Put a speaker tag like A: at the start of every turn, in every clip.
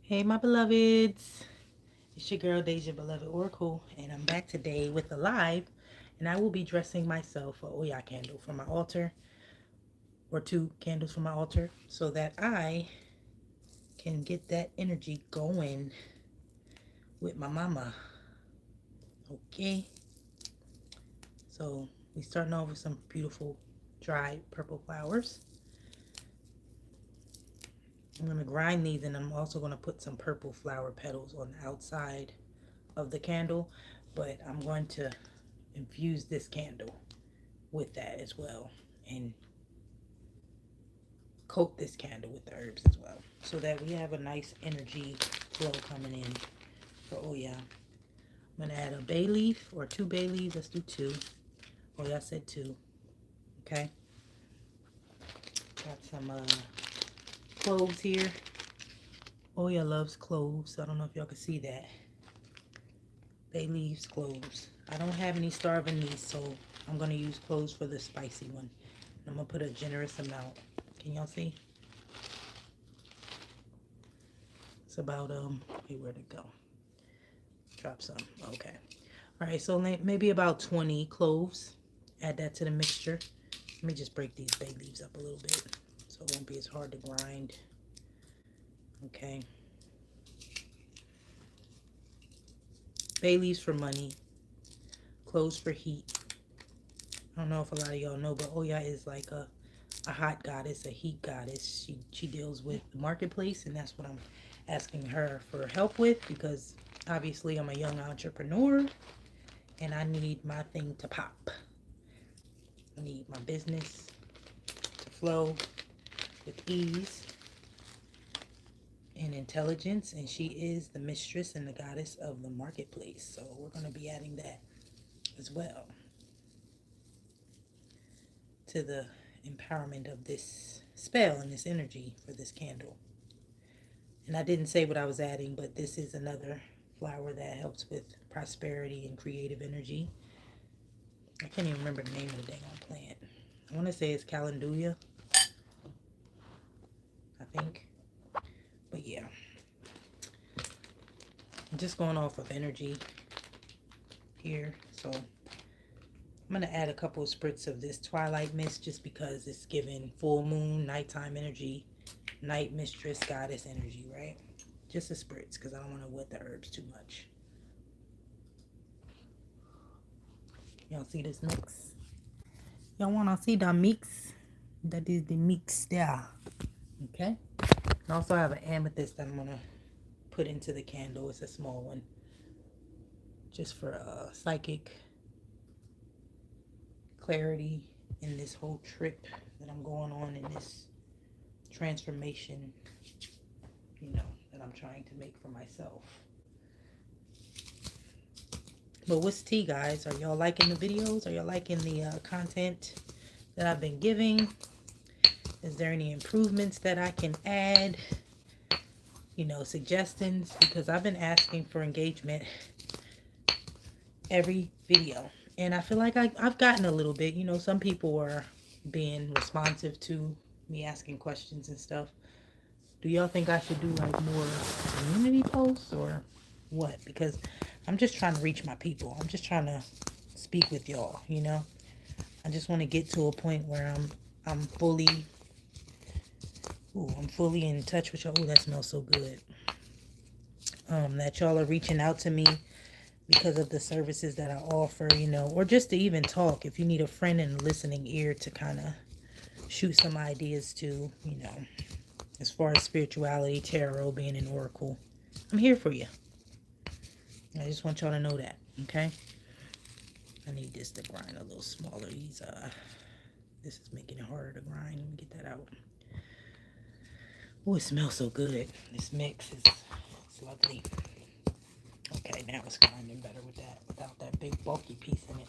A: Hey my beloveds, it's your girl Daja Beloved Oracle, and I'm back today with a live, and I will be dressing myself a Oya candle for my altar, or 2 candles for my altar, so that I can get that energy going with my mama. Okay, so we starting off with some beautiful dried purple flowers. I'm going to grind these, and I'm also going to put some purple flower petals on the outside of the candle, but I'm going to infuse this candle with that as well, and coat this candle with the herbs as well, so that we have a nice energy flow coming in for Oya. I'm gonna add a bay leaf or 2 bay leaves. Let's do 2. Oya said 2. Okay, got some cloves here. Oya loves cloves, so I don't know if y'all can see that. Bay leaves, cloves. I don't have any star of anise, so I'm gonna use cloves for the spicy one. I'm gonna put a generous amount. Can y'all see? It's about wait, where'd it go? Drop some. Okay. All right, so maybe about 20 cloves. Add that to the mixture. Let me just break these bay leaves up a little bit so it won't be as hard to grind. Okay. Bay leaves for money, cloves for heat. I don't know if a lot of y'all know, but Oya is like a hot goddess, a heat goddess. She deals with the marketplace, and that's what I'm asking her for help with, because obviously I'm a young entrepreneur and I need my thing to pop. I need my business to flow with ease and intelligence, and she is the mistress and the goddess of the marketplace. So we're going to be adding that as well to the empowerment of this spell and this energy for this candle. And I didn't say what I was adding, but this is another flower that helps with prosperity and creative energy. I can't even remember the name of the dang on plant. I want to say it's calendula, I think. But yeah, I'm just going off of energy here. So I'm going to add a couple of spritz of this twilight mist, just because it's giving full moon, nighttime energy, night mistress, goddess energy, right? Just a spritz, because I don't want to wet the herbs too much. Y'all see this mix? Y'all want to see the mix? That is the mix there. Okay. I also have an amethyst that I'm going to put into the candle. It's a small one, just for psychic clarity in this whole trip that I'm going on, in this transformation, that I'm trying to make for myself. But what's tea, guys? Are y'all liking the videos? Are y'all liking the content that I've been giving? Is there any improvements that I can add? Suggestions, because I've been asking for engagement every video, and I feel like I've gotten a little bit. Some people are being responsive to me asking questions and stuff. Do y'all think I should do like more community posts or what? Because I'm just trying to reach my people. I'm just trying to speak with y'all. I just want to get to a point where I'm fully in touch with y'all. Ooh, that smells so good. That y'all are reaching out to me because of the services that I offer, or just to even talk. If you need a friend and a listening ear to kind of shoot some ideas to, as far as spirituality, tarot, being an oracle, I'm here for you. I just want y'all to know that, okay? I need this to grind a little smaller. This is making it harder to grind. Let me get that out. Oh, it smells so good. This mix is lovely. Okay, now it's grinding better with that, without that big bulky piece in it.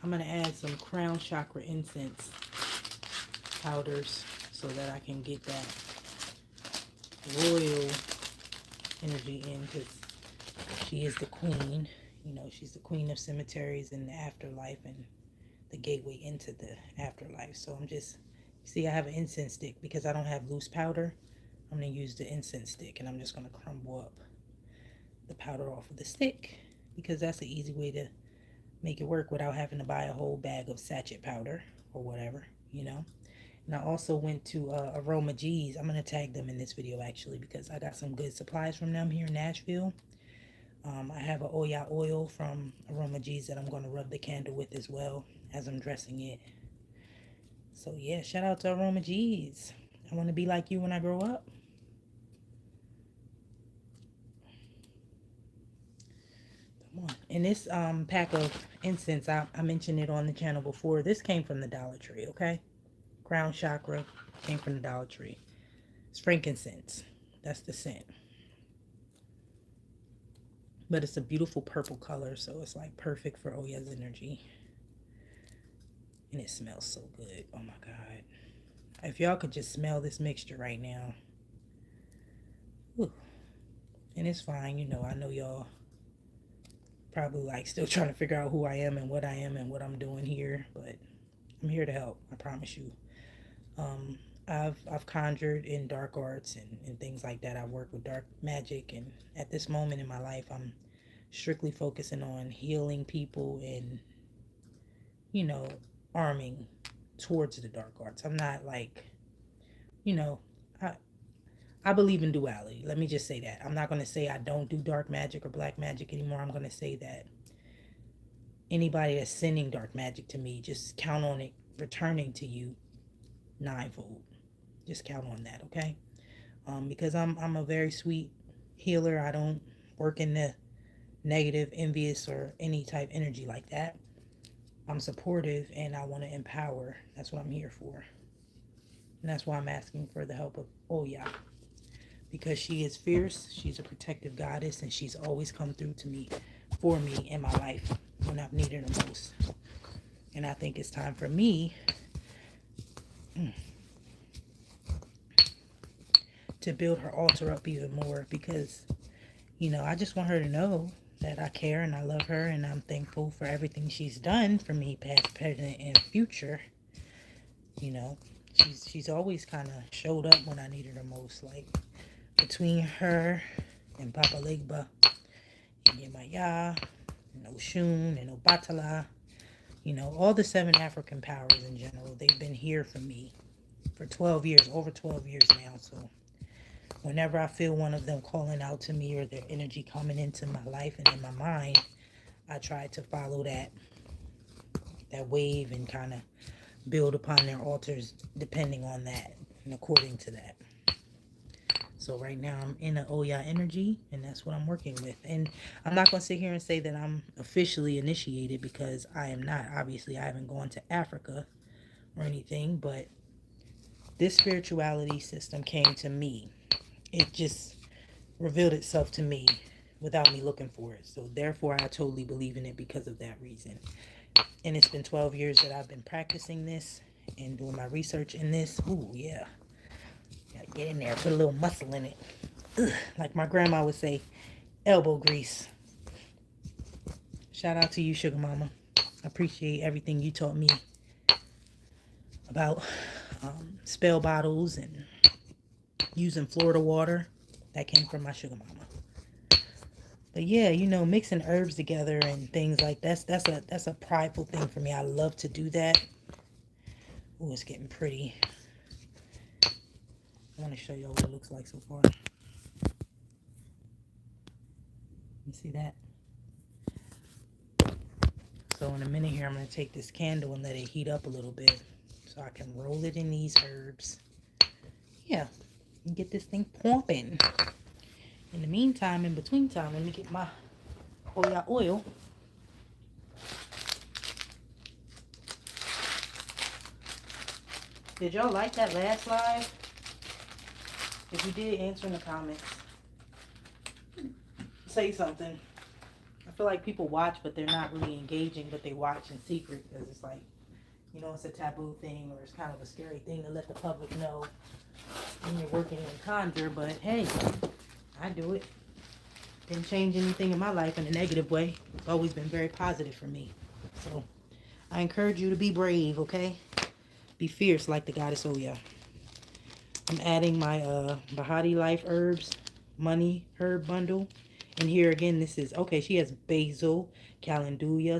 A: I'm gonna add some crown chakra incense powders so that I can get that royal energy energy in, because she is the queen. You know, she's the queen of cemeteries and the afterlife and the gateway into the afterlife. So I'm just, see, I have an incense stick because I don't have loose powder. I'm going to use the incense stick, and I'm just going to crumble up the powder off of the stick, because that's the easy way to make it work without having to buy a whole bag of sachet powder or whatever, you know. And I also went to Aroma G's. I'm going to tag them in this video, actually, because I got some good supplies from them here in Nashville. I have an Oya oil from Aroma G's that I'm going to rub the candle with as well as I'm dressing it. So yeah, shout out to Aroma G's. I want to be like you when I grow up. Come on. And this pack of incense, I mentioned it on the channel before. This came from the Dollar Tree, okay? Crown Chakra came from the Dollar Tree. It's frankincense. That's the scent. But it's a beautiful purple color, so it's like perfect for Oya's energy. And it smells so good. Oh my God. If y'all could just smell this mixture right now. Whew. And it's fine, you know, I know y'all probably like still trying to figure out who I am and what I'm doing here, but I'm here to help, I promise you. I've conjured in dark arts and things like that. I work with dark magic, and at this moment in my life, I'm strictly focusing on healing people and, you know, arming towards the dark arts. I'm not like, you know, I believe in duality. Let me just say that. I'm not going to say I don't do dark magic or black magic anymore. I'm going to say that anybody that's sending dark magic to me, just count on it returning to you ninefold. Just count on that, okay? Because I'm a very sweet healer. I don't work in the negative, envious, or any type energy like that. I'm supportive and I want to empower. That's what I'm here for. And that's why I'm asking for the help of Oya. Because she is fierce, she's a protective goddess, and she's always come through to me, for me in my life when I've needed her most. And I think it's time for me to build her altar up even more, because, you know, I just want her to know that I care and I love her, and I'm thankful for everything she's done for me, past, present, and future. You know, she's always kind of showed up when I needed her most, like between her and Papa Legba and Yemaya and Oshun and Obatala, you know, all the 7 African powers in general, they've been here for me for 12 years, over 12 years now. So whenever I feel one of them calling out to me or their energy coming into my life and in my mind, I try to follow that wave and kind of build upon their altars depending on that and according to that. So right now I'm in an Oya energy, and that's what I'm working with. And I'm not going to sit here and say that I'm officially initiated, because I am not. Obviously, I haven't gone to Africa or anything, but this spirituality system came to me. It just revealed itself to me without me looking for it. So therefore, I totally believe in it because of that reason. And it's been 12 years that I've been practicing this and doing my research in this. Ooh, yeah. Gotta get in there, put a little muscle in it. Ugh, like my grandma would say, elbow grease. Shout out to you, Sugar Mama. I appreciate everything you taught me about spell bottles and using Florida water. That came from my Sugar Mama. But yeah, you know, mixing herbs together and things like that's a prideful thing for me. I love to do that. Oh, it's getting pretty. I want to show you what it looks like so far. You see that? So in a minute here, I'm going to take this candle and let it heat up a little bit so I can roll it in these herbs. Yeah, and get this thing pumping. In the meantime, in between time, let me get my Oya oil. Did y'all like that last live? If you did, answer in the comments. Say something. I feel like people watch, but they're not really engaging, but they watch in secret because it's like, you know, it's a taboo thing, or it's kind of a scary thing to let the public know when you're working in Conjure. But hey, I do it. Didn't change anything in my life in a negative way. It's always been very positive for me. So I encourage you to be brave, okay? Be fierce like the goddess Oya. I'm adding my Bahati Life Herbs Money Herb Bundle. And here again, this is, okay, she has basil, calendula,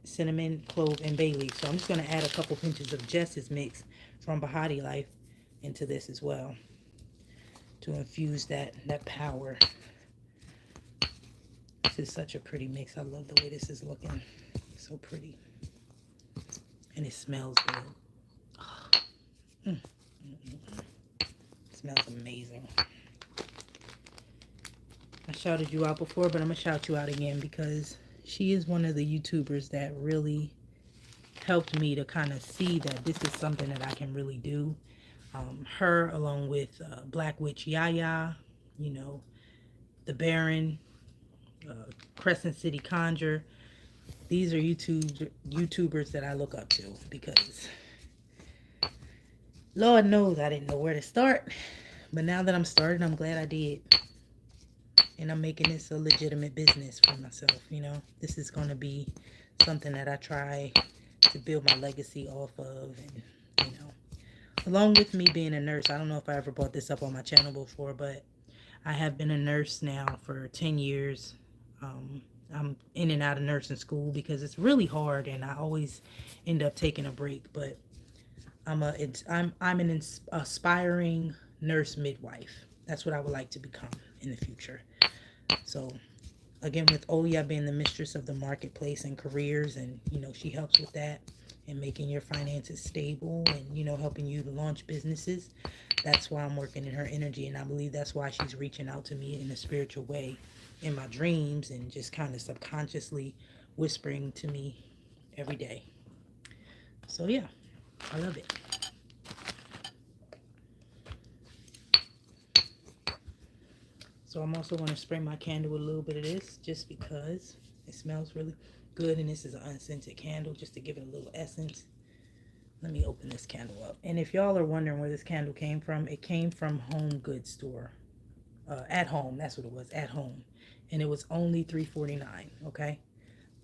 A: cinnamon, clove, and bay leaf. So I'm just going to add a couple pinches of Jess's mix from Bahati Life into this as well to infuse that power. This is such a pretty mix. I love the way this is looking. So pretty. And it smells good. It smells amazing. I shouted you out before, but I'm going to shout you out again because she is one of the YouTubers that really helped me to kind of see that this is something that I can really do. Her, along with Black Witch Yaya, you know, the Baron, Crescent City Conjure. These are YouTubers that I look up to because Lord knows I didn't know where to start. But now that I'm starting, I'm glad I did. And I'm making this a legitimate business for myself, you know. This is going to be something that I try to build my legacy off of. And, you know, along with me being a nurse, I don't know if I ever brought this up on my channel before, but I have been a nurse now for 10 years. I'm in and out of nursing school because it's really hard and I always end up taking a break. But I'm an aspiring nurse midwife. That's what I would like to become in the future. So again, with Oya being the mistress of the marketplace and careers, and you know, she helps with that and making your finances stable and, you know, helping you to launch businesses. That's why I'm working in her energy, and I believe that's why she's reaching out to me in a spiritual way in my dreams and just kind of subconsciously whispering to me every day. So yeah, I love it. So I'm also going to spray my candle with a little bit of this just because it smells really good, and this is an unscented candle just to give it a little essence. Let me open this candle up. And if y'all are wondering where this candle came from, it came from Home Goods Store. At Home, that's what it was, At Home. And it was only $3.49, okay?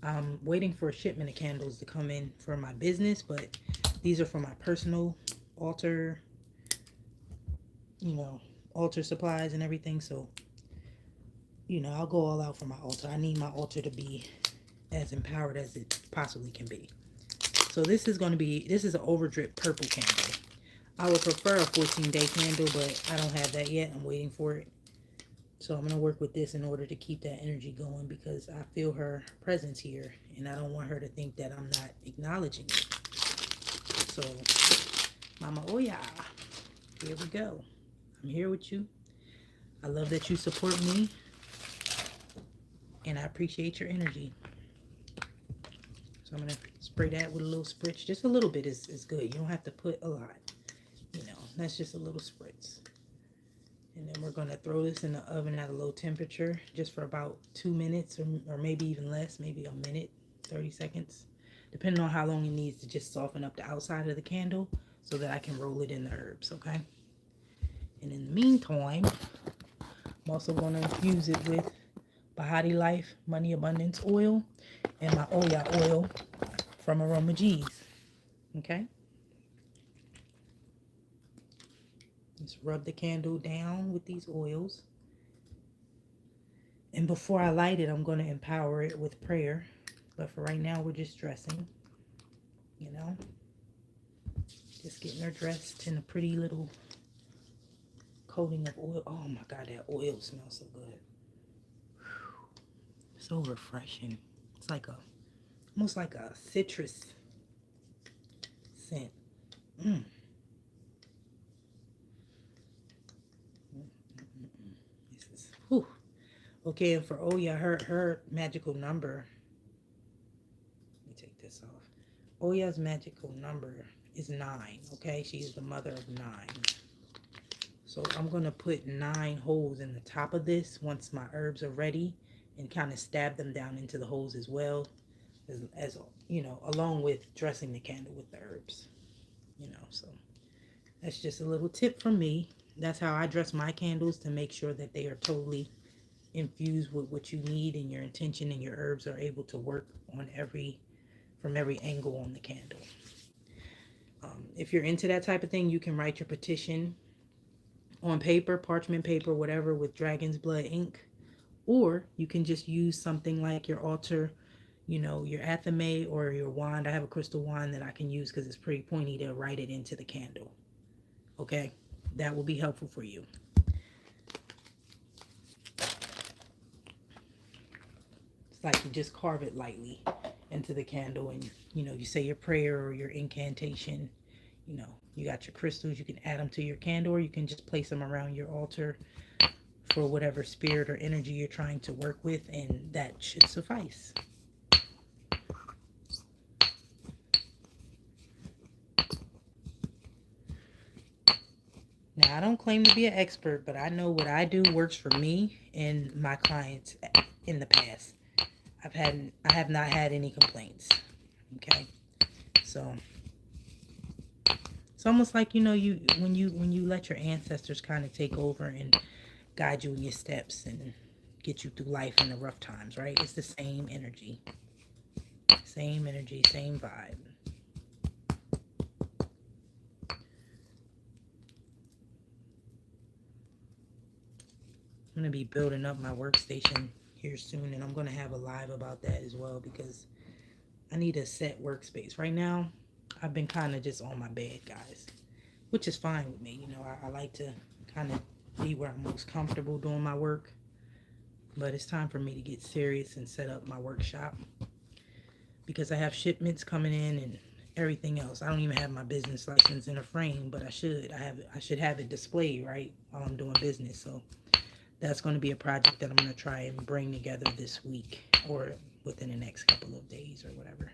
A: I'm waiting for a shipment of candles to come in for my business, but these are for my personal altar, you know, altar supplies and everything. So, you know, I'll go all out for my altar. I need my altar to be as empowered as it possibly can be. So this is an overdrip purple candle. I would prefer a 14-day candle, but I don't have that yet. I'm waiting for it. So I'm going to work with this in order to keep that energy going because I feel her presence here and I don't want her to think that I'm not acknowledging it. So, Mama Oya, here we go. I'm here with you. I love that you support me and I appreciate your energy. So I'm going to spray that with a little spritz. Just a little bit is good. You don't have to put a lot. You know, that's just a little spritz. And then we're going to throw this in the oven at a low temperature just for about 2 minutes or maybe even less, maybe a minute, 30 seconds, depending on how long it needs to just soften up the outside of the candle so that I can roll it in the herbs, okay? And in the meantime, I'm also going to infuse it with Bahati Life Money Abundance Oil and my Oya oil from Aroma G's, okay? Just rub the candle down with these oils. And before I light it, I'm going to empower it with prayer. But for right now, we're just dressing, you know. Just getting her dressed in a pretty little coating of oil. Oh my God, that oil smells so good. So refreshing. It's like almost like a citrus scent. This is, whew. Okay, and for Oya, her magical number. Let me take this off. Oya's magical number is 9. Okay, she is the mother of 9. So I'm gonna put 9 holes in the top of this once my herbs are ready, and kind of stab them down into the holes as well, as you know, along with dressing the candle with the herbs. You know, so that's just a little tip from me. That's how I dress my candles to make sure that they are totally infused with what you need, and your intention and your herbs are able to work on from every angle on the candle. If you're into that type of thing, you can write your petition on paper, parchment paper, whatever, with dragon's blood ink. Or you can just use something like your altar, your athame or your wand. I have a crystal wand that I can use because it's pretty pointy to write it into the candle. Okay? That will be helpful for you. It's like you just carve it lightly into the candle, and you say your prayer or your incantation. You got your crystals, you can add them to your candle, or you can just place them around your altar for whatever spirit or energy you're trying to work with, and that should suffice. Now, I don't claim to be an expert, but I know what I do works for me and my clients in the past. I have not had any complaints. Okay? So it's almost like, when you let your ancestors kind of take over and guide you in your steps and get you through life in the rough times, right? It's the same energy. Same energy, same vibe. I'm going to be building up my workstation here soon, and I'm going to have a live about that as well, because I need a set workspace. Right now, I've been kind of just on my bed, guys, which is fine with me. I like to kind of be where I'm most comfortable doing my work, but it's time for me to get serious and set up my workshop, because I have shipments coming in and everything else. I don't even have my business license in a frame, but I should. I should have it displayed, right, while I'm doing business. So that's going to be a project that I'm going to try and bring together this week or within the next couple of days or whatever.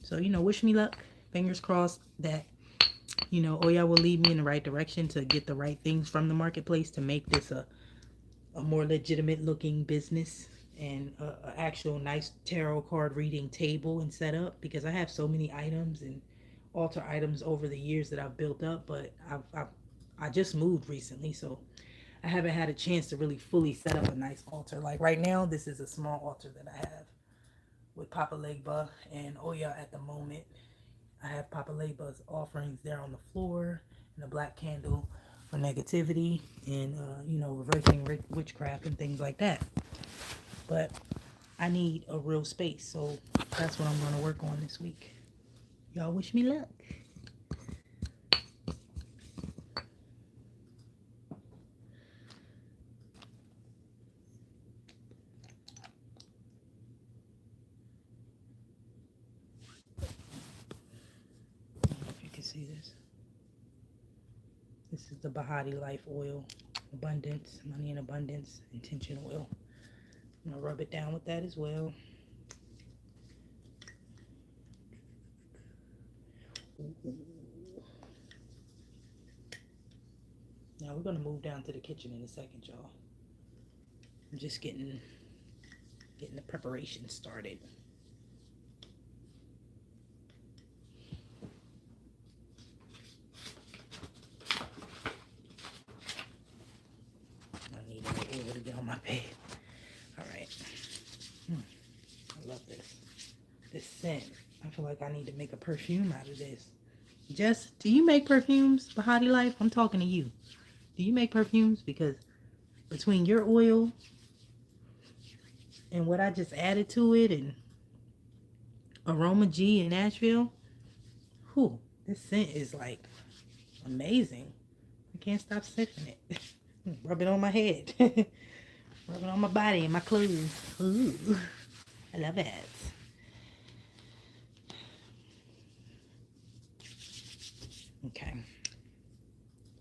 A: So, wish me luck. Fingers crossed that, Oya will lead me in the right direction to get the right things from the marketplace to make this a more legitimate looking business, and a actual nice tarot card reading table and setup, because I have so many items and altar items over the years that I've built up, but I just moved recently, so I haven't had a chance to really fully set up a nice altar. Like right now, this is a small altar that I have with Papa Legba and Oya at the moment. I have Papa Legba's offerings there on the floor, and a black candle for negativity and, reversing witchcraft and things like that. But I need a real space, so that's what I'm going to work on this week. Y'all wish me luck. I don't know if you can see this. This is the Bahati Life Oil. Abundance, money in abundance, intention oil. I'm going to rub it down with that as well. Now we're going to move down to the kitchen in a second, y'all. I'm just getting the preparation started. I need more oil to get on my bed. All right. I love this. This scent. I feel like I need to make a perfume out of this. Jess, do you make perfumes, Bahati Life? I'm talking to you. Do you make perfumes? Because between your oil and what I just added to it, and Aroma G in Nashville, whew, this scent is like amazing. I can't stop sniffing it. Rub it on my head. Rub it on my body and my clothes. Ooh, I love it. Okay.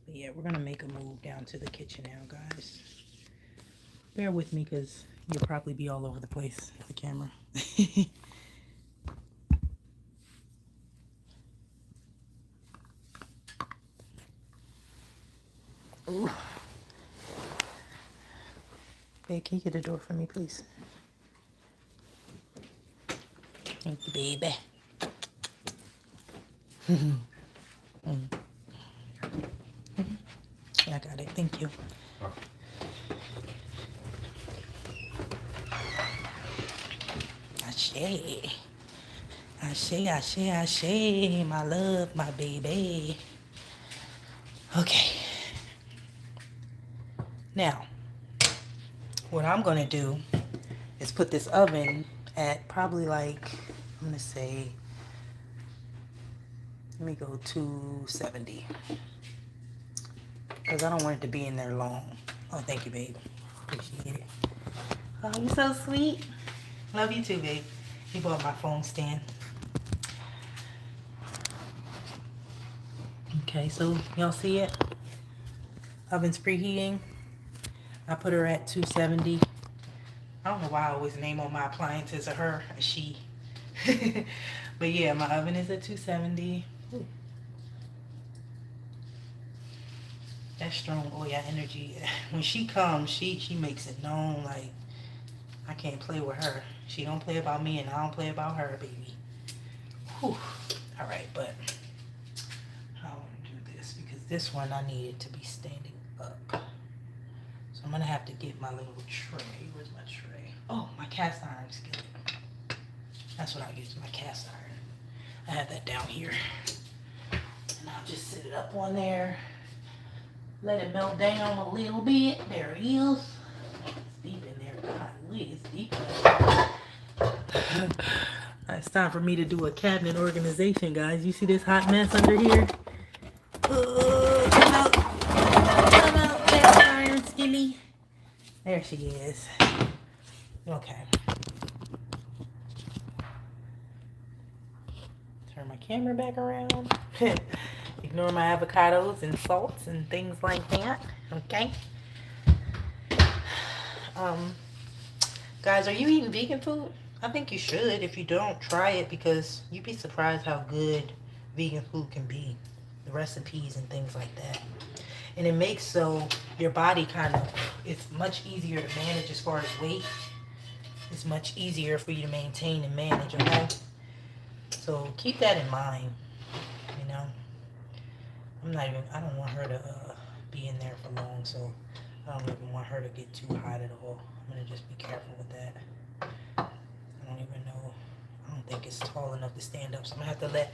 A: But yeah, we're going to make a move down to the kitchen now, guys. Bear with me, because you'll probably be all over the place with the camera. Ooh. Hey, can you get the door for me, please? Thank you, baby. Yeah, I got it. Thank you. Ashe. Ashe, ashe, ashe. My love, my baby. Okay. Now, what I'm going to do is put this oven at probably like, I'm going to say, let me go 270. Because I don't want it to be in there long. Oh, thank you, babe. Appreciate it. Oh, you're so sweet. Love you too, babe. He bought my phone stand. Okay, so y'all see it? Oven's preheating. I put her at 270. I don't know why I always name all my appliances a her, a she. But yeah, my oven is at 270. Ooh. That strong Oya energy. When she comes, she makes it known. Like, I can't play with her. She don't play about me and I don't play about her, baby. Whew. All right, but I want to do this because this one I need it to be standing up. So I'm gonna have to get my little tray. Where's my tray? Oh, my cast iron skillet. That's what I use, my cast iron. I have that down here. And I'll just sit it up on there. Let it melt down a little bit. There it is. It's deep in there. Golly, it's deep in there. It's time for me to do a cabinet organization, guys. You see this hot mess under here? Come out. Come out, cast iron skilly. There she is. Okay. Turn my camera back around. Ignore my avocados and salts and things like that. Okay. Guys, are you eating vegan food? I think you should. If you don't, try it because you'd be surprised how good vegan food can be. The recipes and things like that. And it makes so your body it's much easier to manage as far as weight. It's much easier for you to maintain and manage, okay? So keep that in mind, you know. I don't want her to be in there for long, so I don't even want her to get too hot at all. I'm going to just be careful with that. I don't even know. I don't think it's tall enough to stand up, so I'm going to have to let,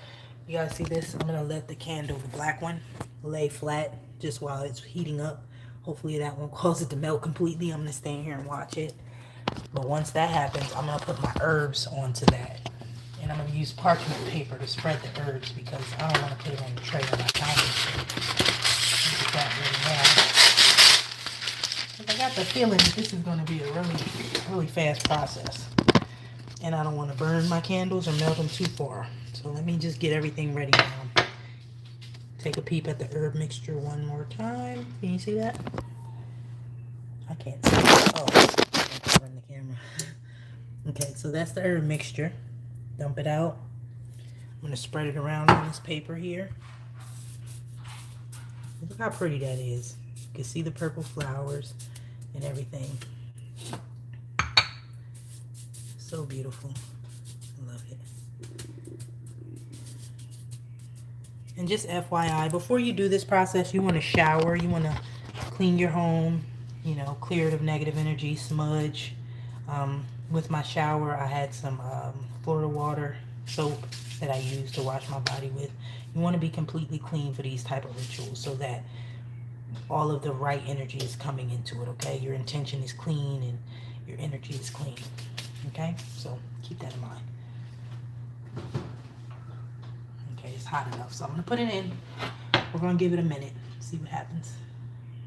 A: you guys see this? I'm going to let the candle, the black one, lay flat just while it's heating up. Hopefully that won't cause it to melt completely. I'm going to stand here and watch it. But once that happens, I'm going to put my herbs onto that. And I'm going to use parchment paper to spread the herbs because I don't want to put it on the tray on my counter. I got the feeling that this is going to be a really fast process. And I don't want to burn my candles or melt them too far. So let me just get everything ready now. Take a peep at the herb mixture one more time. Can you see that? I can't see it. Oh, I'm covering the camera. Okay, so that's the herb mixture. Dump it out. I'm going to spread it around on this paper here. Look how pretty that is. You can see the purple flowers and everything. So beautiful. I love it. And just FYI, before you do this process, you want to shower. You want to clean your home, you know, clear it of negative energy, smudge. With my shower, I had some Florida water soap that I use to wash my body with. You want to be completely clean for these type of rituals so that all of the right energy is coming into it, okay? Your intention is clean and your energy is clean, okay? So keep that in mind. Okay, it's hot enough, so I'm going to put it in. We're going to give it a minute, see what happens.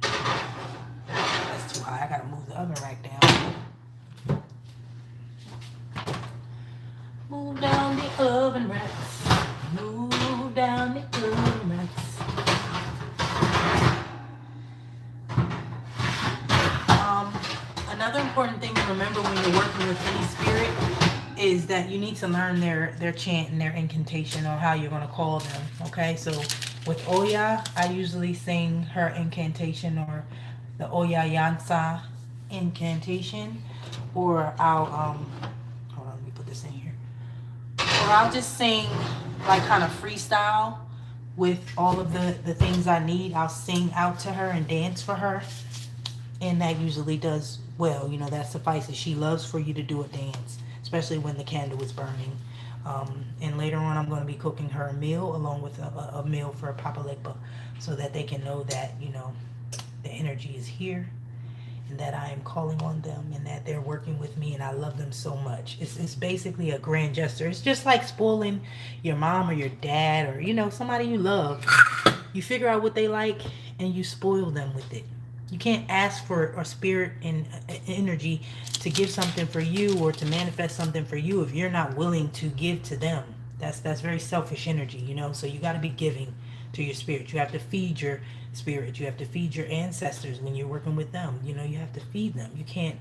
A: That's too high. I got to move the oven rack down. Move down the oven racks. Move down the oven racks. Another important thing to remember when you're working with any spirit is that you need to learn their chant and their incantation or how you're going to call them. Okay, so with Oya, I usually sing her incantation or the Oya Yansa incantation, or I'll hold on, let me put this in here. Or I'll just sing like kind of freestyle with all of the things I need. I'll sing out to her and dance for her. And that usually does well. You know, that suffices. She loves for you to do a dance. especially when the candle is burning. And later on, I'm going to be cooking her a meal along with a meal for Papa Legba, so that they can know that, you know, the energy is here and that I am calling on them and that they're working with me and I love them so much. It's basically a grand gesture. It's just like spoiling your mom or your dad or, you know, somebody you love. You figure out what they like and you spoil them with it. You can't ask for a spirit and energy to give something for you or to manifest something for you if you're not willing to give to them. That's very selfish energy, you know. So you got to be giving to your spirit. You have to feed your spirit. You have to feed your ancestors when you're working with them. You know, you have to feed them. You can't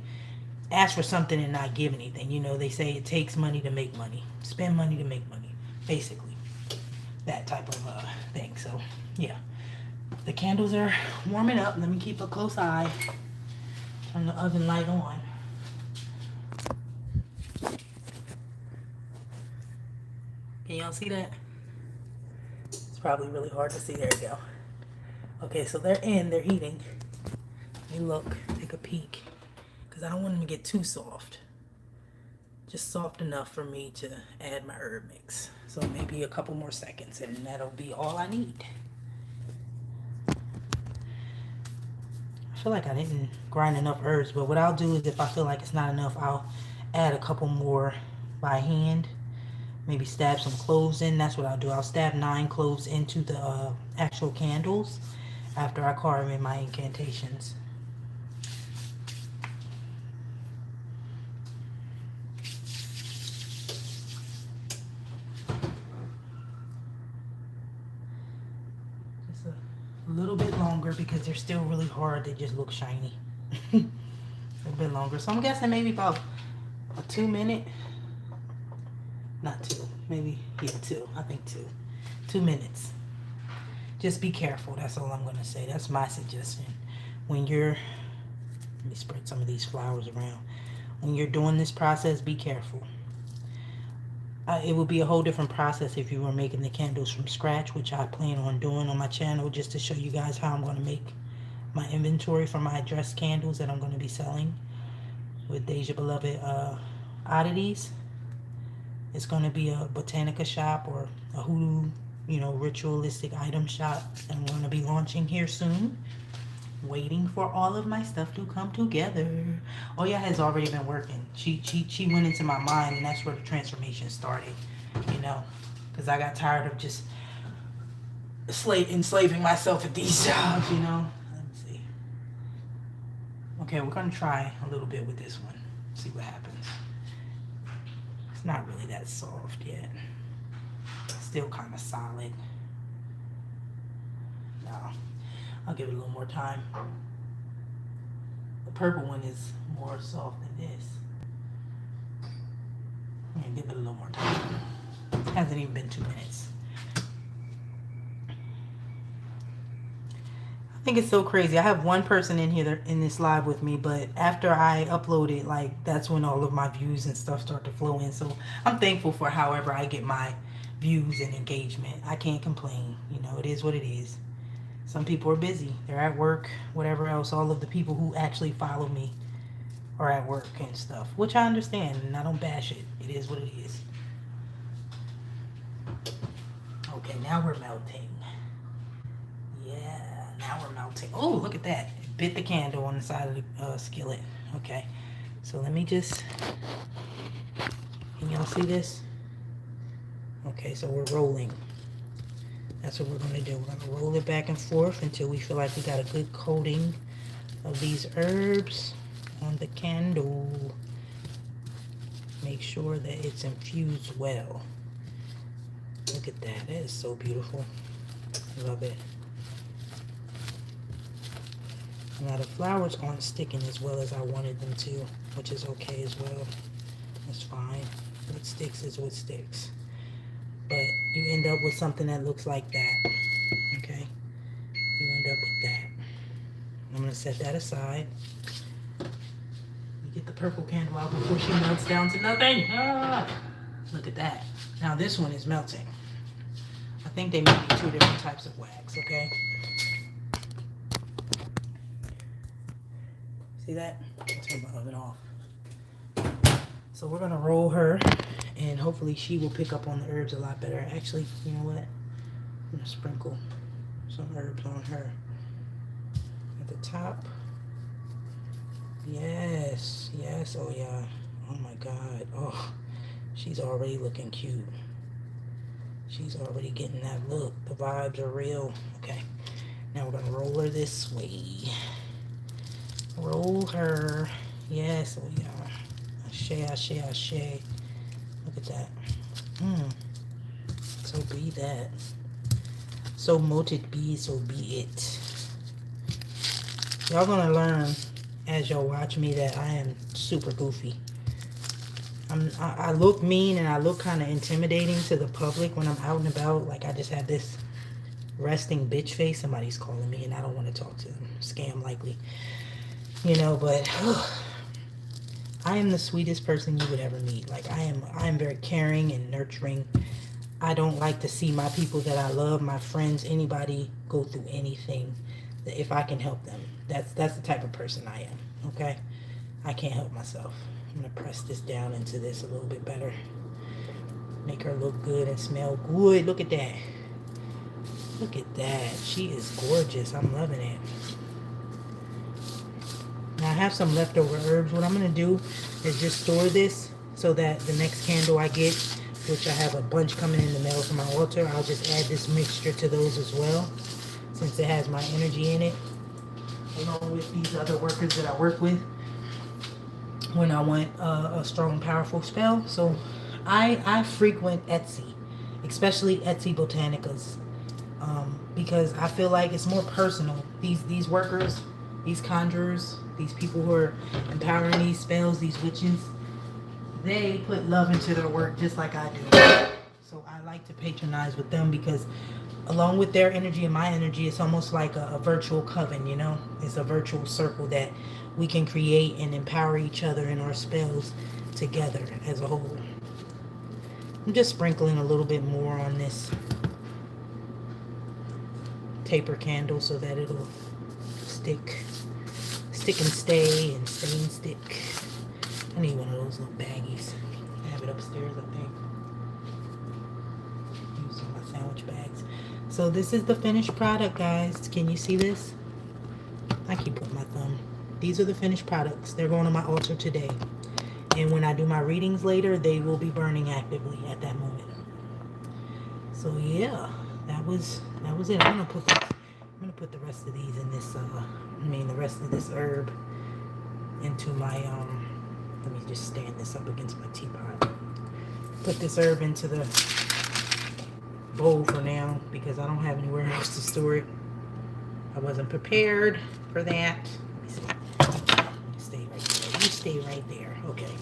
A: ask for something and not give anything. You know, they say it takes money to make money. Spend money to make money, basically. That type of thing. So, yeah. The candles are warming up. Let me keep a close eye. Turn the oven light on. Can y'all see that? It's probably really hard to see. There we go. Okay, so they're heating. Let me look, take a peek. Because I don't want them to get too soft. Just soft enough for me to add my herb mix. So maybe a couple more seconds and that'll be all I need. I feel like I didn't grind enough herbs, but what I'll do is if I feel like it's not enough, I'll add a couple more by hand. Maybe stab some cloves in. That's what I'll do. I'll stab 9 cloves into the actual candles after I carve in my incantations. Just a little bit longer because they're still really hard. They just look shiny. A little bit longer. So I'm guessing maybe about a 2 minute. Not 2. Maybe, yeah, 2. I think 2. 2 minutes. Just be careful. That's all I'm going to say. That's my suggestion. When you're, let me spread some of these flowers around. When you're doing this process, be careful. It would be a whole different process if you were making the candles from scratch, which I plan on doing on my channel just to show you guys how I'm going to make my inventory for my dress candles that I'm going to be selling with Daja Beloved Oddities. It's going to be a botanica shop or a hoodoo, you know, ritualistic item shop. And I'm going to be launching here soon. Waiting for all of my stuff to come together. Oya has already been working. She went into my mind, and that's where the transformation started, you know. Because I got tired of just enslaving myself at these jobs, you know. Let me see. Okay, we're going to try a little bit with this one. See what happens. It's not really that soft yet. Still kind of solid. No. I'll give it a little more time. The purple one is more soft than this. I'm going to give it a little more time. It hasn't even been 2 minutes. I think it's so crazy. I have one person in here in this live with me, but after I upload it, like, that's when all of my views and stuff start to flow in. So I'm thankful for however I get my views and engagement. I can't complain. You know, it is what it is. Some people are busy. They're at work, whatever else. All of the people who actually follow me are at work and stuff, which I understand, and I don't bash it. It is what it is. Okay, now we're melting. Yeah, now we're melting. Oh, look at that. It bit the candle on the side of the skillet. Okay, so let me just... Can y'all see this? Okay, so we're rolling. That's what we're going to do. We're going to roll it back and forth until we feel like we got a good coating of these herbs on the candle. Make sure that it's infused well. Look at that. That is so beautiful. Love it. Now the flowers aren't sticking as well as I wanted them to, which is okay as well. That's fine. What sticks is what sticks. But you end up with something that looks like that. Okay? You end up with that. I'm going to set that aside. Get the purple candle out before she melts down to nothing. Ah! Look at that. Now this one is melting. I think they may be 2 different types of wax, okay? See that? I'll turn my oven off. So we're gonna roll her, and hopefully she will pick up on the herbs a lot better. Actually, you know what? I'm gonna sprinkle some herbs on her at the top. Yes, yes. Oh yeah. Oh my God. Oh, she's already looking cute. She's already getting that look. The vibes are real. Okay. Now we're gonna roll her this way. Roll her. Yes. Oh yeah. Ashe, ashe, ashe. Look at that. So be that. So mote it be, so be it. Y'all gonna learn as y'all watch me that I am super goofy. I look mean and I look kind of intimidating to the public when I'm out and about. Like I just have this resting bitch face. Somebody's calling me and I don't want to talk to them. Scam likely. You know, but I am the sweetest person you would ever meet. Like I am very caring and nurturing. I don't like to see my people that I love, my friends, anybody go through anything if I can help them. That's the type of person I am. Okay? I can't help myself. I'm going to press this down into this a little bit better. Make her look good and smell good. Look at that. Look at that. She is gorgeous. I'm loving it. Now I have some leftover herbs. What I'm going to do is just store this so that the next candle I get, which I have a bunch coming in the mail from my altar, I'll just add this mixture to those as well, since it has my energy in it, along with these other workers that I work with when I want a strong, powerful spell. So I frequent Etsy, especially Etsy Botanicas, because I feel like it's more personal. These workers, these conjurers, these people who are empowering these spells, these witches, they put love into their work just like I do. So I like to patronize with them because along with their energy and my energy, it's almost like a virtual coven, you know? It's a virtual circle that we can create and empower each other in our spells together as a whole. I'm just sprinkling a little bit more on this taper candle so that it'll stick and stay and stay and stick. I need one of those little baggies. I have it upstairs, I think. Use my sandwich bags. So this is the finished product, guys. Can you see this? I keep putting my thumb. These are the finished products. They're going on my altar today. And when I do my readings later, they will be burning actively at that moment. So yeah, that was it. I'm gonna put the rest of these in this the rest of this herb into my let me just stand this up against my teapot. Put this herb into the bowl for now because I don't have anywhere else to store it. I wasn't prepared for that. Stay right there. You stay right there. Okay.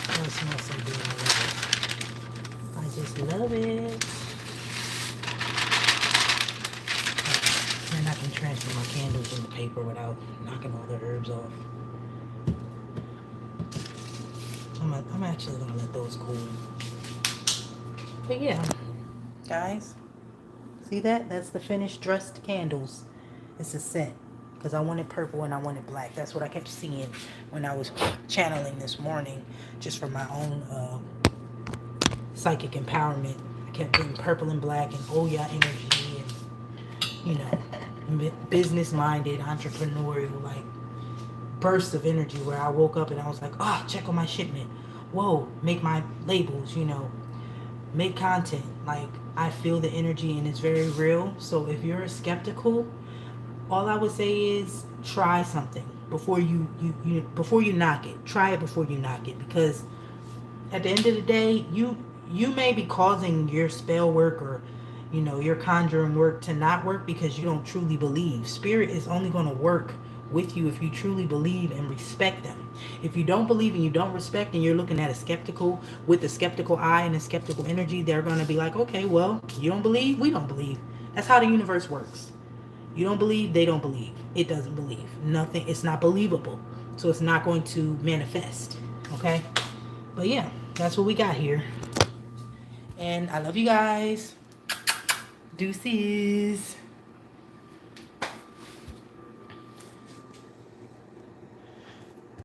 A: Oh, it smells so good. I just love it. And I can transfer my candles in the paper without knocking all the herbs off. I'm actually gonna let those cool. But yeah, guys, see that? That's the finished dressed candles. It's a set because I wanted purple and I wanted black. That's what I kept seeing when I was channeling this morning, just for my own psychic empowerment. I kept getting purple and black and Oya energy and, you know, business-minded, entrepreneurial, like, bursts of energy where I woke up and I was like, oh, check on my shipment. Whoa, make my labels, you know, make content. Like, I feel the energy and it's very real. So if you're skeptical, all I would say is try something before you knock it. Try it before you knock it, because at the end of the day, you may be causing your spell work or, you know, your conjuring work to not work because you don't truly believe. Spirit is only going to work with you if you truly believe and respect them. If you don't believe and you don't respect and you're looking at a skeptical with a skeptical eye and a skeptical energy, they're going to be like, okay, well, you don't believe, we don't believe. That's how the universe works. You don't believe, they don't believe. It doesn't believe. Nothing, it's not believable. So it's not going to manifest. Okay? But yeah, that's what we got here. And I love you guys. Deuces.